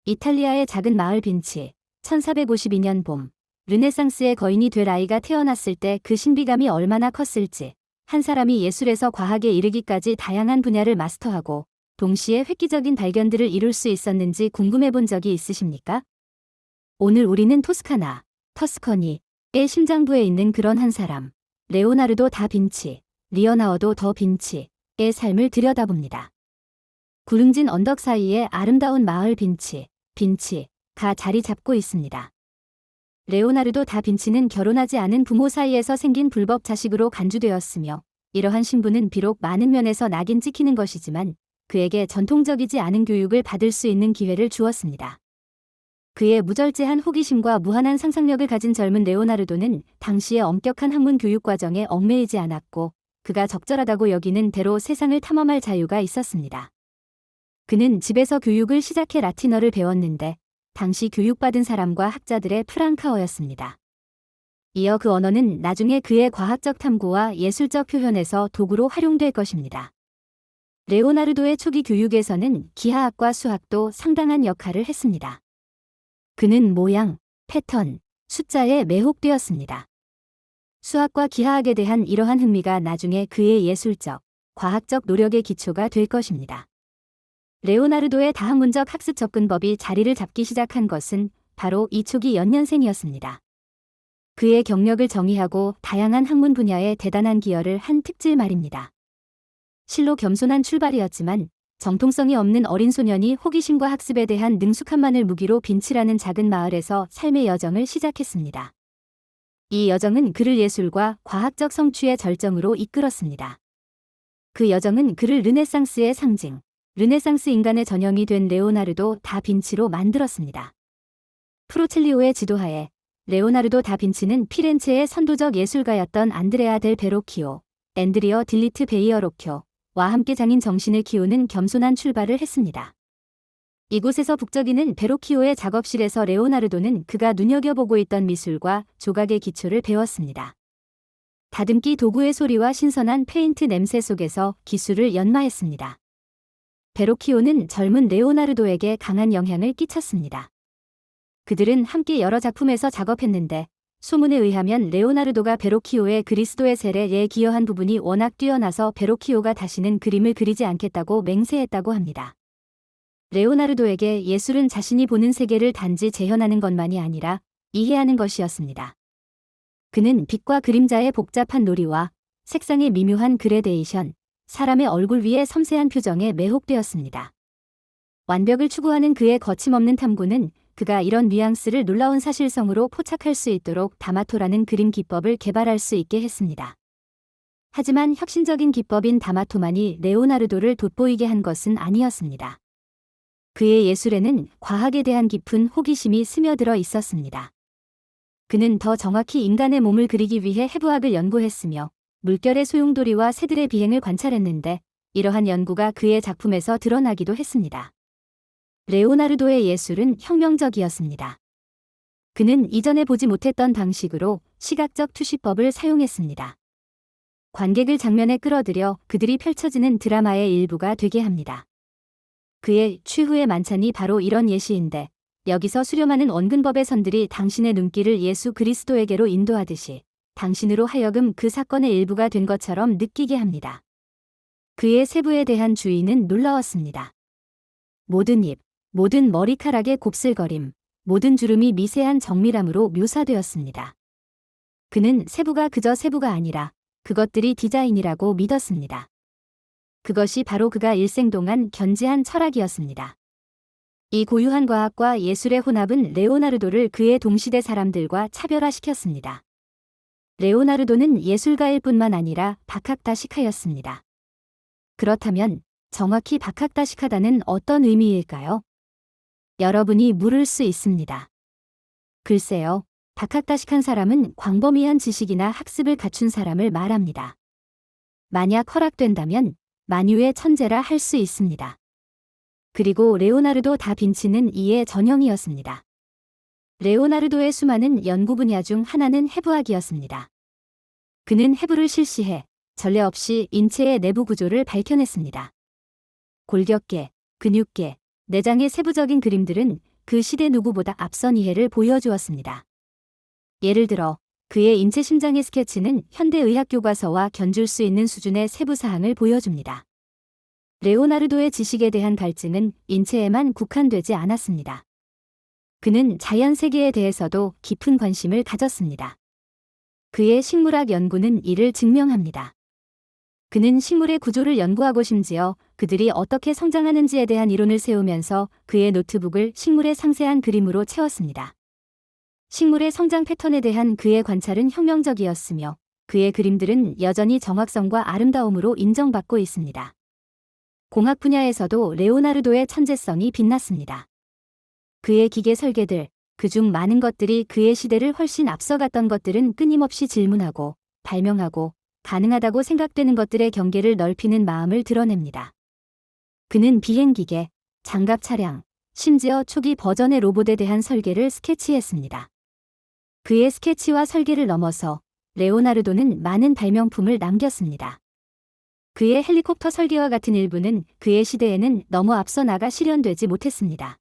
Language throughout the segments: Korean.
이탈리아의 작은 마을 빈치, 1452년 봄, 르네상스의 거인이 될 아이가 태어났을 때 그 신비감이 얼마나 컸을지, 한 사람이 예술에서 과학에 이르기까지 다양한 분야를 마스터하고 동시에 획기적인 발견들을 이룰 수 있었는지 궁금해 본 적이 있으십니까? 오늘 우리는 토스카나, 터스커니의 심장부에 있는 그런 한 사람, 레오나르도 다 빈치, 리오나르도 더 빈치의 삶을 들여다봅니다. 구릉진 언덕 사이에 아름다운 마을 빈치가 자리 잡고 있습니다. 레오나르도 다 빈치는 결혼하지 않은 부모 사이에서 생긴 불법 자식으로 간주되었으며, 이러한 신분은 비록 많은 면에서 낙인 찍히는 것이지만 그에게 전통적이지 않은 교육을 받을 수 있는 기회를 주었습니다. 그의 무절제한 호기심과 무한한 상상력을 가진 젊은 레오나르도는 당시의 엄격한 학문 교육 과정에 얽매이지 않았고, 그가 적절하다고 여기는 대로 세상을 탐험할 자유가 있었습니다. 그는 집에서 교육을 시작해 라틴어를 배웠는데, 당시 교육받은 사람과 학자들의 프랑카어였습니다. 이어 그 언어는 나중에 그의 과학적 탐구와 예술적 표현에서 도구로 활용될 것입니다. 레오나르도의 초기 교육에서는 기하학과 수학도 상당한 역할을 했습니다. 그는 모양, 패턴, 숫자에 매혹되었습니다. 수학과 기하학에 대한 이러한 흥미가 나중에 그의 예술적, 과학적 노력의 기초가 될 것입니다. 레오나르도의 다학문적 학습 접근법이 자리를 잡기 시작한 것은 바로 이 초기 연년생이었습니다. 그의 경력을 정의하고 다양한 학문 분야에 대단한 기여를 한 특질 말입니다. 실로 겸손한 출발이었지만 정통성이 없는 어린 소년이 호기심과 학습에 대한 능숙함만을 무기로 빈치라는 작은 마을에서 삶의 여정을 시작했습니다. 이 여정은 그를 예술과 과학적 성취의 절정으로 이끌었습니다. 그 여정은 그를 르네상스의 상징, 르네상스 인간의 전형이 된 레오나르도 다 빈치로 만들었습니다. 프로첼리오의 지도하에 레오나르도 다 빈치는 피렌체의 선도적 예술가였던 안드레아 델 베로키오, 앤드리어 딜리트 베이어로쿄와 함께 장인 정신을 키우는 겸손한 출발을 했습니다. 이곳에서 북적이는 베로키오의 작업실에서 레오나르도는 그가 눈여겨보고 있던 미술과 조각의 기초를 배웠습니다. 다듬기 도구의 소리와 신선한 페인트 냄새 속에서 기술을 연마했습니다. 베로키오는 젊은 레오나르도에게 강한 영향을 끼쳤습니다. 그들은 함께 여러 작품에서 작업했는데, 소문에 의하면 레오나르도가 베로키오의 그리스도의 세례에 기여한 부분이 워낙 뛰어나서 베로키오가 다시는 그림을 그리지 않겠다고 맹세했다고 합니다. 레오나르도에게 예술은 자신이 보는 세계를 단지 재현하는 것만이 아니라 이해하는 것이었습니다. 그는 빛과 그림자의 복잡한 놀이와 색상의 미묘한 그레데이션, 사람의 얼굴 위의 섬세한 표정에 매혹되었습니다. 완벽을 추구하는 그의 거침없는 탐구는 그가 이런 뉘앙스를 놀라운 사실성으로 포착할 수 있도록 다마토라는 그림 기법을 개발할 수 있게 했습니다. 하지만 혁신적인 기법인 다마토만이 레오나르도를 돋보이게 한 것은 아니었습니다. 그의 예술에는 과학에 대한 깊은 호기심이 스며들어 있었습니다. 그는 더 정확히 인간의 몸을 그리기 위해 해부학을 연구했으며, 물결의 소용돌이와 새들의 비행을 관찰했는데, 이러한 연구가 그의 작품에서 드러나기도 했습니다. 레오나르도의 예술은 혁명적이었습니다. 그는 이전에 보지 못했던 방식으로 시각적 투시법을 사용했습니다. 관객을 장면에 끌어들여 그들이 펼쳐지는 드라마의 일부가 되게 합니다. 그의 최후의 만찬이 바로 이런 예시인데, 여기서 수렴하는 원근법의 선들이 당신의 눈길을 예수 그리스도에게로 인도하듯이 당신으로 하여금 그 사건의 일부가 된 것처럼 느끼게 합니다. 그의 세부에 대한 주의는 놀라웠습니다. 모든 입, 모든 머리카락의 곱슬거림, 모든 주름이 미세한 정밀함으로 묘사되었습니다. 그는 세부가 그저 세부가 아니라 그것들이 디자인이라고 믿었습니다. 그것이 바로 그가 일생 동안 견지한 철학이었습니다. 이 고유한 과학과 예술의 혼합은 레오나르도를 그의 동시대 사람들과 차별화시켰습니다. 레오나르도는 예술가일 뿐만 아니라 박학다식하였습니다. 그렇다면 정확히 박학다식하다는 어떤 의미일까요? 여러분이 물을 수 있습니다. 글쎄요, 박학다식한 사람은 광범위한 지식이나 학습을 갖춘 사람을 말합니다. 만약 허락된다면 만유의 천재라 할 수 있습니다. 그리고 레오나르도 다 빈치는 이의 전형이었습니다. 레오나르도의 수많은 연구 분야 중 하나는 해부학이었습니다. 그는 해부를 실시해 전례 없이 인체의 내부 구조를 밝혀냈습니다. 골격계, 근육계, 내장의 세부적인 그림들은 그 시대 누구보다 앞선 이해를 보여주었습니다. 예를 들어 그의 인체 심장의 스케치는 현대의학 교과서와 견줄 수 있는 수준의 세부 사항을 보여줍니다. 레오나르도의 지식에 대한 갈증은 인체에만 국한되지 않았습니다. 그는 자연 세계에 대해서도 깊은 관심을 가졌습니다. 그의 식물학 연구는 이를 증명합니다. 그는 식물의 구조를 연구하고 심지어 그들이 어떻게 성장하는지에 대한 이론을 세우면서 그의 노트북을 식물의 상세한 그림으로 채웠습니다. 식물의 성장 패턴에 대한 그의 관찰은 혁명적이었으며 그의 그림들은 여전히 정확성과 아름다움으로 인정받고 있습니다. 공학 분야에서도 레오나르도의 천재성이 빛났습니다. 그의 기계 설계들, 그중 많은 것들이 그의 시대를 훨씬 앞서갔던 것들은 끊임없이 질문하고 발명하고 가능하다고 생각되는 것들의 경계를 넓히는 마음을 드러냅니다. 그는 비행기계, 장갑 차량, 심지어 초기 버전의 로봇에 대한 설계를 스케치했습니다. 그의 스케치와 설계를 넘어서 레오나르도는 많은 발명품을 남겼습니다. 그의 헬리콥터 설계와 같은 일부는 그의 시대에는 너무 앞서 나가 실현되지 못했습니다.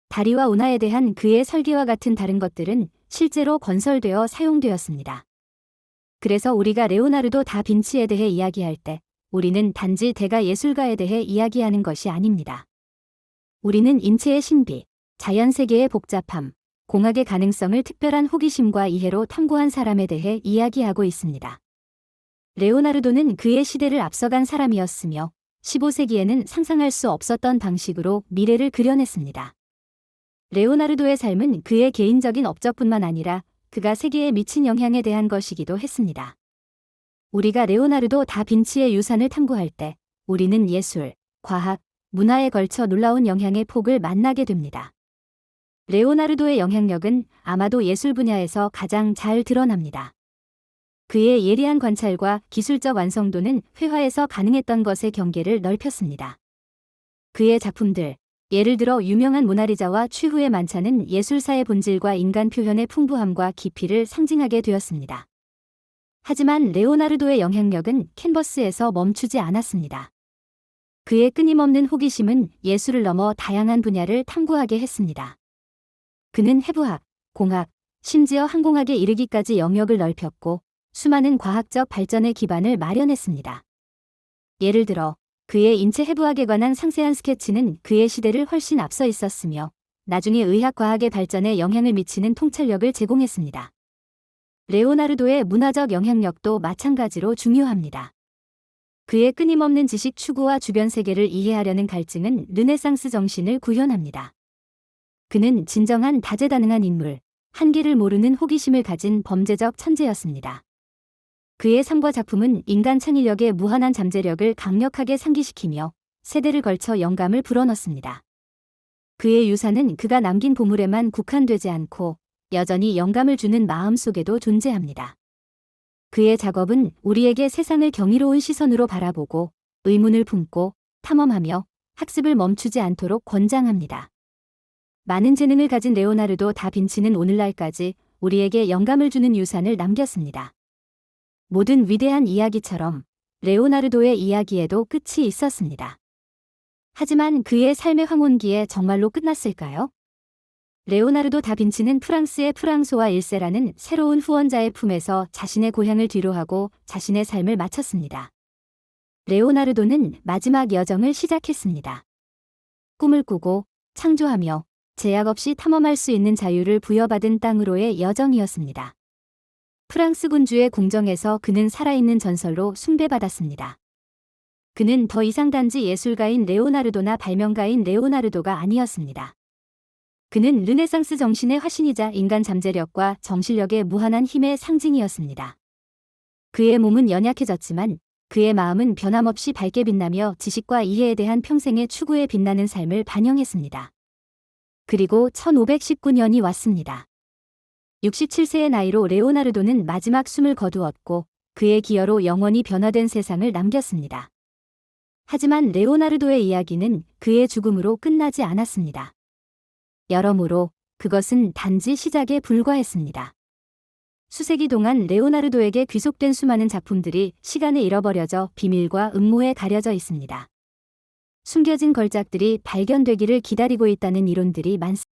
다리와 운하에 대한 그의 설계와 같은 다른 것들은 실제로 건설되어 사용되었습니다. 그래서 우리가 레오나르도 다 빈치에 대해 이야기할 때 우리는 단지 대가 예술가에 대해 이야기하는 것이 아닙니다. 우리는 인체의 신비, 자연세계의 복잡함, 공학의 가능성을 특별한 호기심과 이해로 탐구한 사람에 대해 이야기하고 있습니다. 레오나르도는 그의 시대를 앞서간 사람이었으며 15세기에는 상상할 수 없었던 방식으로 미래를 그려냈습니다. 레오나르도의 삶은 그의 개인적인 업적뿐만 아니라 그가 세계에 미친 영향에 대한 것이기도 했습니다. 우리가 레오나르도 다 빈치의 유산을 탐구할 때 우리는 예술, 과학, 문화에 걸쳐 놀라운 영향의 폭을 만나게 됩니다. 레오나르도의 영향력은 아마도 예술 분야에서 가장 잘 드러납니다. 그의 예리한 관찰과 기술적 완성도는 회화에서 가능했던 것의 경계를 넓혔습니다. 그의 작품들, 예를 들어 유명한 모나리자와 최후의 만찬은 예술사의 본질과 인간 표현의 풍부함과 깊이를 상징하게 되었습니다. 하지만 레오나르도의 영향력은 캔버스에서 멈추지 않았습니다. 그의 끊임없는 호기심은 예술을 넘어 다양한 분야를 탐구하게 했습니다. 그는 해부학, 공학, 심지어 항공학에 이르기까지 영역을 넓혔고 수많은 과학적 발전의 기반을 마련했습니다. 예를 들어 그의 인체 해부학에 관한 상세한 스케치는 그의 시대를 훨씬 앞서 있었으며 나중에 의학과학의 발전에 영향을 미치는 통찰력을 제공했습니다. 레오나르도의 문화적 영향력도 마찬가지로 중요합니다. 그의 끊임없는 지식 추구와 주변 세계를 이해하려는 갈증은 르네상스 정신을 구현합니다. 그는 진정한 다재다능한 인물, 한계를 모르는 호기심을 가진 범죄적 천재였습니다. 그의 삶과 작품은 인간 창의력의 무한한 잠재력을 강력하게 상기시키며 세대를 걸쳐 영감을 불어넣습니다. 그의 유산은 그가 남긴 보물에만 국한되지 않고 여전히 영감을 주는 마음 속에도 존재합니다. 그의 작업은 우리에게 세상을 경이로운 시선으로 바라보고 의문을 품고 탐험하며 학습을 멈추지 않도록 권장합니다. 많은 재능을 가진 레오나르도 다 빈치는 오늘날까지 우리에게 영감을 주는 유산을 남겼습니다. 모든 위대한 이야기처럼 레오나르도의 이야기에도 끝이 있었습니다. 하지만 그의 삶의 황혼기에 정말로 끝났을까요? 레오나르도 다 빈치는 프랑스의 프랑소와 1세라는 새로운 후원자의 품에서 자신의 고향을 뒤로하고 자신의 삶을 마쳤습니다. 레오나르도는 마지막 여정을 시작했습니다. 꿈을 꾸고 창조하며 제약 없이 탐험할 수 있는 자유를 부여받은 땅으로의 여정이었습니다. 프랑스 군주의 궁정에서 그는 살아있는 전설로 숭배받았습니다. 그는 더 이상 단지 예술가인 레오나르도나 발명가인 레오나르도가 아니었습니다. 그는 르네상스 정신의 화신이자 인간 잠재력과 정신력의 무한한 힘의 상징이었습니다. 그의 몸은 연약해졌지만 그의 마음은 변함없이 밝게 빛나며 지식과 이해에 대한 평생의 추구에 빛나는 삶을 반영했습니다. 그리고 1519년이 왔습니다. 67세의 나이로 레오나르도는 마지막 숨을 거두었고 그의 기여로 영원히 변화된 세상을 남겼습니다. 하지만 레오나르도의 이야기는 그의 죽음으로 끝나지 않았습니다. 여러모로 그것은 단지 시작에 불과했습니다. 수세기 동안 레오나르도에게 귀속된 수많은 작품들이 시간에 잃어버려져 비밀과 음모에 가려져 있습니다. 숨겨진 걸작들이 발견되기를 기다리고 있다는 이론들이 많습니다.